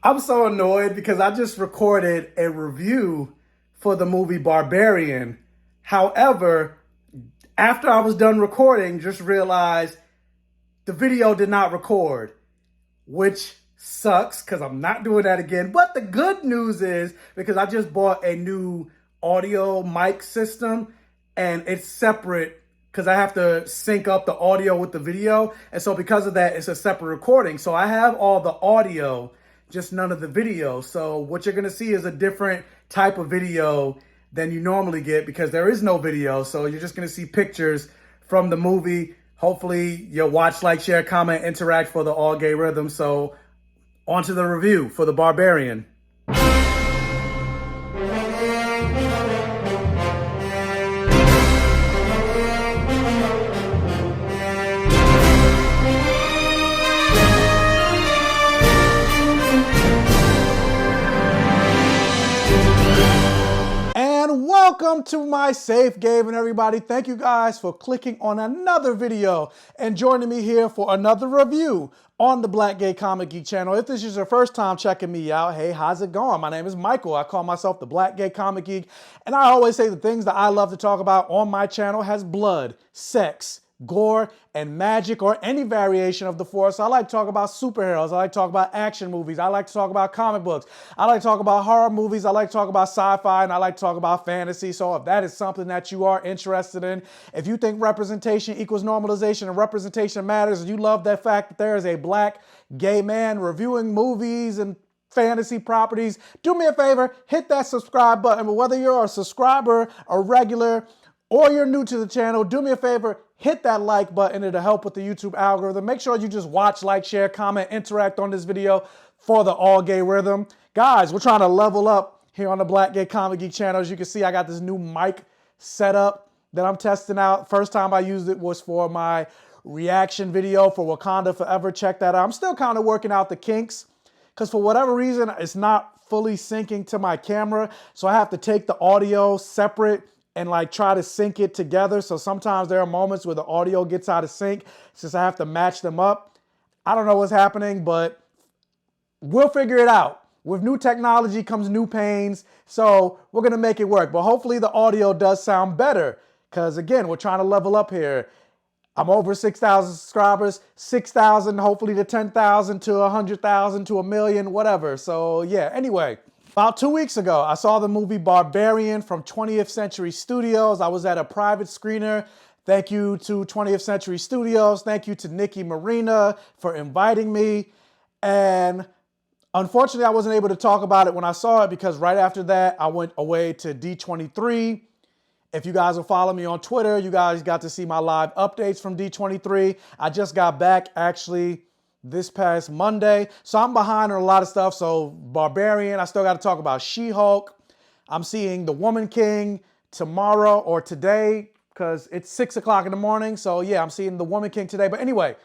I'm so annoyed because I just recorded a review for the movie Barbarian. However, after I was done recording, just realized the video did not record, which sucks because I'm not doing that again. But the good news is because I just bought a new audio mic system and it's separate because I have to sync up the audio with the video. And so because of that, it's a separate recording. So I have all the audio, just none of the video. So what you're going to see is a different type of video than you normally get because there is no video. So you're just going to see pictures from the movie. Hopefully you'll watch, like, share, comment, interact for the all gay rhythm. So on to the review for the Barbarian. Welcome to my safe haven, everybody. Thank you guys for clicking on another video and joining me here for another review on the Black Gay Comic Geek channel. If this is your first time checking me out, hey, how's it going? My name is Michael. I call myself the Black Gay Comic Geek, and I always say the things that I love to talk about on my channel has blood, sex, gore, and magic, or any variation of the force. I like to talk about superheroes. I like to talk about action movies. I like to talk about comic books. I like to talk about horror movies. I like to talk about sci-fi, and I like to talk about fantasy. So if that is something that you are interested in, if you think representation equals normalization and representation matters, and you love that fact that there is a black gay man reviewing movies and fantasy properties, do me a favor, hit that subscribe button. But whether you're a subscriber, a regular, or you're new to the channel, do me a favor, hit that like button. It'll help with the YouTube algorithm. Make sure you just watch, like, share, comment, interact on this video for the all gay rhythm. Guys, we're trying to level up here on the Black Gay Comic Geek channel. As you can see, I got this new mic setup that I'm testing out. First time I used it was for my reaction video for Wakanda Forever. Check that out. I'm still kind of working out the kinks because for whatever reason, it's not fully syncing to my camera. So I have to take the audio separate and like try to sync it together. So sometimes there are moments where the audio gets out of sync since I have to match them up. I don't know what's happening, but we'll figure it out. With new technology comes new pains. So we're gonna make it work. But hopefully the audio does sound better because again, we're trying to level up here. I'm over 6,000 subscribers, 6,000, hopefully to 10,000 to 100,000 to a million, whatever. So yeah, anyway. About 2 weeks ago, I saw the movie Barbarian from 20th Century Studios. I was at a private screener. Thank you to 20th Century Studios. Thank you to Nikki Marina for inviting me. And unfortunately, I wasn't able to talk about it when I saw it because right after that, I went away to D23. If you guys will follow me on Twitter, you guys got to see my live updates from D23. I just got back actually this past Monday. So I'm behind on a lot of stuff. So Barbarian, I still got to talk about She-Hulk. I'm seeing The Woman King tomorrow or today because it's 6 o'clock in the morning. So yeah, I'm seeing The Woman King today. But anyway,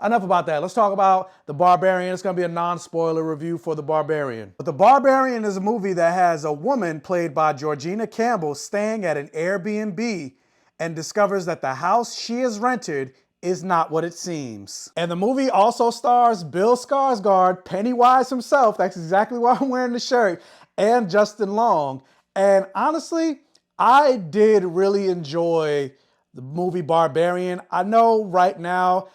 enough about that. Let's talk about The Barbarian. It's going to be a non-spoiler review for The Barbarian. But The Barbarian is a movie that has a woman played by Georgina Campbell staying at an Airbnb and discovers that the house she has rented is not what it seems. And the movie also stars Bill Skarsgård, Pennywise himself. That's exactly why I'm wearing the shirt, and Justin Long. And honestly, I did really enjoy the movie Barbarian. I know right now,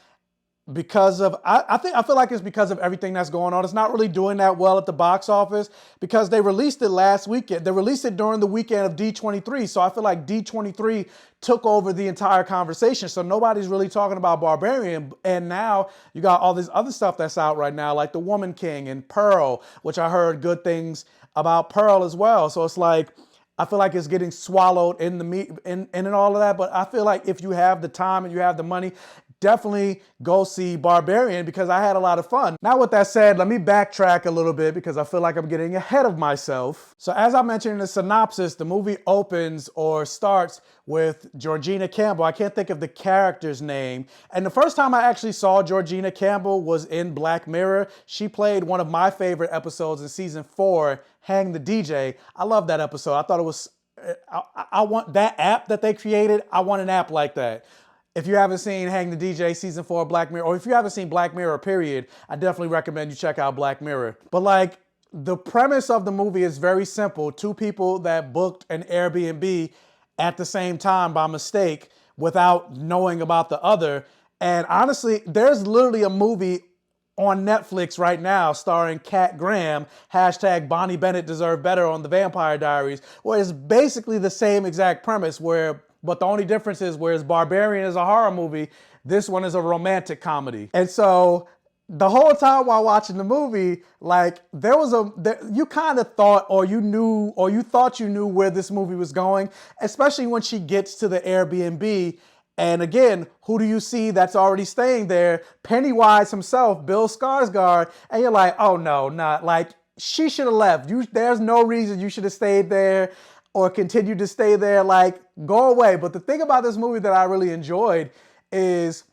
because of, I feel like it's because of everything that's going on. It's not really doing that well at the box office because they released it last weekend. They released it during the weekend of D23. So I feel like D23 took over the entire conversation. So nobody's really talking about Barbarian. And now you got all this other stuff that's out right now, like The Woman King and Pearl, which I heard good things about Pearl as well. So it's like, I feel like it's getting swallowed in the meat in all of that. But I feel like if you have the time and you have the money, definitely go see Barbarian because I had a lot of fun. Now with that said, let me backtrack a little bit because I feel like I'm getting ahead of myself. So as I mentioned in the synopsis, the movie opens or starts with Georgina Campbell. I can't think of the character's name. And the first time I actually saw Georgina Campbell was in Black Mirror. She played one of my favorite episodes in season 4, Hang the DJ. I love that episode. I thought it was, I want that app that they created. I want an app like that. If you haven't seen Hang the DJ season 4 of Black Mirror, or if you haven't seen Black Mirror, period, I definitely recommend you check out Black Mirror. But like, the premise of the movie is very simple. Two people that booked an Airbnb at the same time by mistake without knowing about the other. And honestly, there's literally a movie on Netflix right now starring Kat Graham, hashtag Bonnie Bennett Deserved Better, on the Vampire Diaries, where it's basically the same exact premise, but the only difference is, whereas Barbarian is a horror movie, this one is a romantic comedy. And so the whole time while watching the movie, like, you kind of thought, or you thought you knew where this movie was going, especially when she gets to the Airbnb. And again, who do you see that's already staying there? Pennywise himself, Bill Skarsgård. And you're like, oh no, not like, she should have left. There's no reason you should have stayed there or continued to stay there. Like, go away. But the thing about this movie that I really enjoyed is,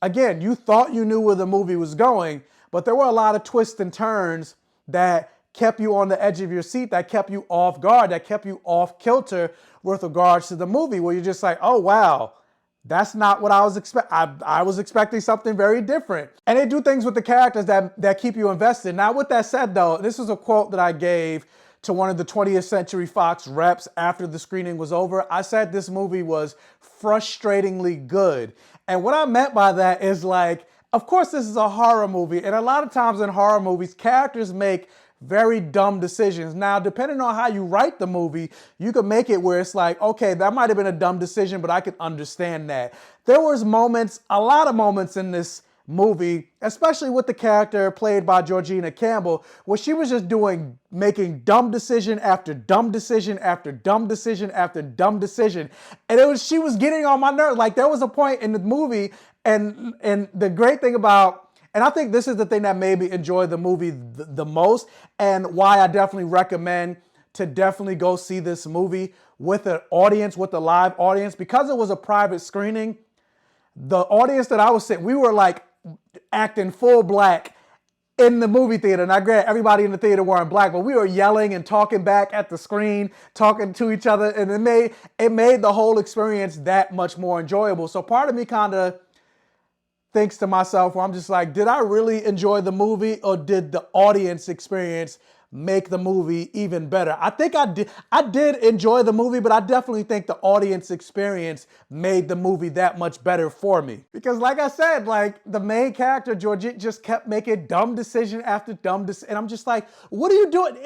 again, you thought you knew where the movie was going, but there were a lot of twists and turns that kept you on the edge of your seat, that kept you off guard, that kept you off kilter with regards to the movie, where you're just like, oh wow, that's not what I was expecting. I was expecting something very different. And they do things with the characters that keep you invested. Now, with that said, though, this is a quote that I gave to one of the 20th Century Fox reps after the screening was over. I said this movie was frustratingly good. And what I meant by that is, like, of course this is a horror movie, and a lot of times in horror movies, characters make very dumb decisions. Now, depending on how you write the movie, you can make it where it's like, okay, that might have been a dumb decision, but I can understand that. There was moments, a lot of moments in this movie, especially with the character played by Georgina Campbell, where she was just making dumb decision after dumb decision after dumb decision after dumb decision. And she was getting on my nerves. Like, there was a point in the movie, and the great thing about, and I think this is the thing that made me enjoy the movie the most, and why I definitely recommend to definitely go see this movie with an audience, with a live audience, because it was a private screening. The audience that I was sitting, we were like acting full black in the movie theater. And I grant everybody in the theater wearing black, but we were yelling and talking back at the screen, talking to each other, and it made the whole experience that much more enjoyable. So part of me kind of thinks to myself, where I'm just like, did I really enjoy the movie, or did the audience experience make the movie even better? I think I did enjoy the movie, but I definitely think the audience experience made the movie that much better for me. Because like I said, like, the main character, Georgette, just kept making dumb decision after dumb decision. And I'm just like, what are you doing?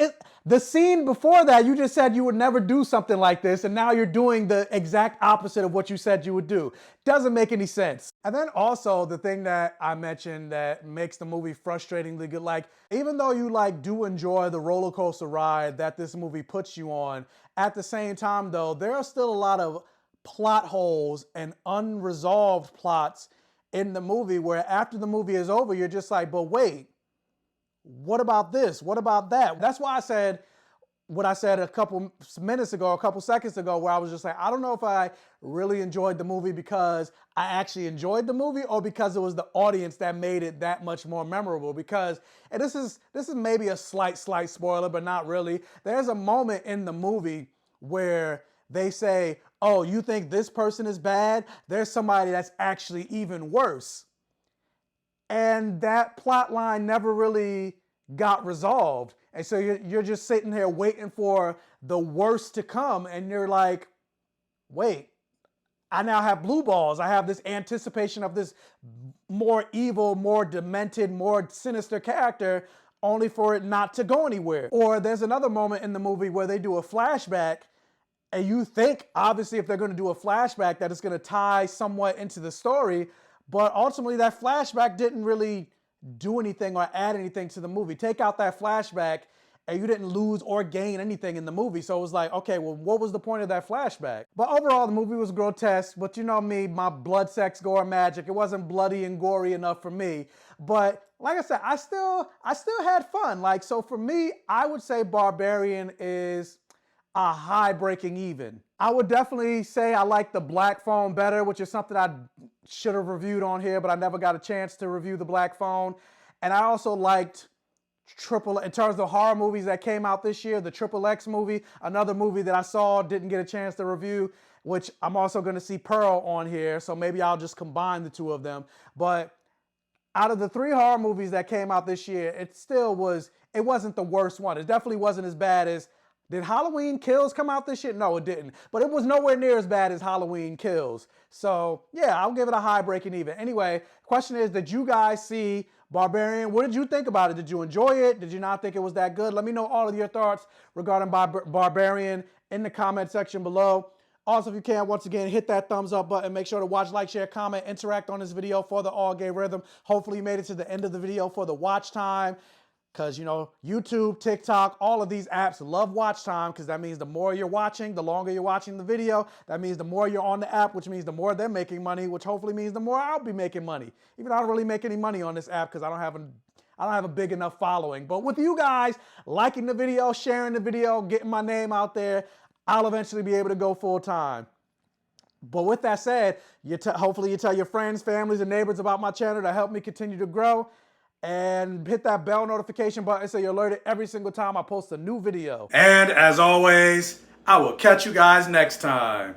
The scene before that, you just said you would never do something like this, and now you're doing the exact opposite of what you said you would do. Doesn't make any sense. And then also the thing that I mentioned that makes the movie frustratingly good, like, even though you do enjoy the roller coaster ride that this movie puts you on, at the same time though, there are still a lot of plot holes and unresolved plots in the movie, where after the movie is over, you're just like, but wait, what about this? What about that? That's why I said what I said a couple seconds ago, where I was just like, I don't know if I really enjoyed the movie because I actually enjoyed the movie, or because it was the audience that made it that much more memorable. Because, and this is maybe a slight spoiler, but not really. There's a moment in the movie where they say, oh, you think this person is bad? There's somebody that's actually even worse. And that plot line never really got resolved. And so you're just sitting here waiting for the worst to come, and you're like, wait, I now have blue balls. I have this anticipation of this more evil, more demented, more sinister character, only for it not to go anywhere. Or there's another moment in the movie where they do a flashback, and you think, obviously, if they're going to do a flashback, that it's going to tie somewhat into the story, but ultimately that flashback didn't really do anything or add anything to the movie. Take out that flashback, and you didn't lose or gain anything in the movie. So it was like, okay, well, what was the point of that flashback? But overall, the movie was grotesque. But you know me, my blood, sex, gore, magic. It wasn't bloody and gory enough for me. But like I said, I still had fun. Like, so for me, I would say Barbarian is a high breaking even. I would definitely say I like the Black Phone better, which is something I should have reviewed on here, but I never got a chance to review the Black Phone. And I also liked in terms of horror movies that came out this year, the XXX movie, another movie that I saw, didn't get a chance to review, which I'm also going to see Pearl on here, so maybe I'll just combine the two of them. But out of the 3 horror movies that came out this year, it wasn't the worst one. It definitely wasn't as bad as, did Halloween Kills come out this year? No, it didn't. But it was nowhere near as bad as Halloween Kills. So yeah, I'll give it a high breaking even. Anyway, question is, did you guys see Barbarian? What did you think about it? Did you enjoy it? Did you not think it was that good? Let me know all of your thoughts regarding Barbarian in the comment section below. Also, if you can, once again, hit that thumbs up button. Make sure to watch, like, share, comment, interact on this video for the all gay rhythm. Hopefully you made it to the end of the video for the watch time. Because, you know, YouTube, TikTok, all of these apps love watch time, because that means the more you're watching, the longer you're watching the video. That means the more you're on the app, which means the more they're making money, which hopefully means the more I'll be making money. Even though I don't really make any money on this app because I don't have a big enough following. But with you guys liking the video, sharing the video, getting my name out there, I'll eventually be able to go full time. But with that said, hopefully you tell your friends, families, and neighbors about my channel to help me continue to grow. And hit that bell notification button so you're alerted every single time I post a new video. And as always, I will catch you guys next time.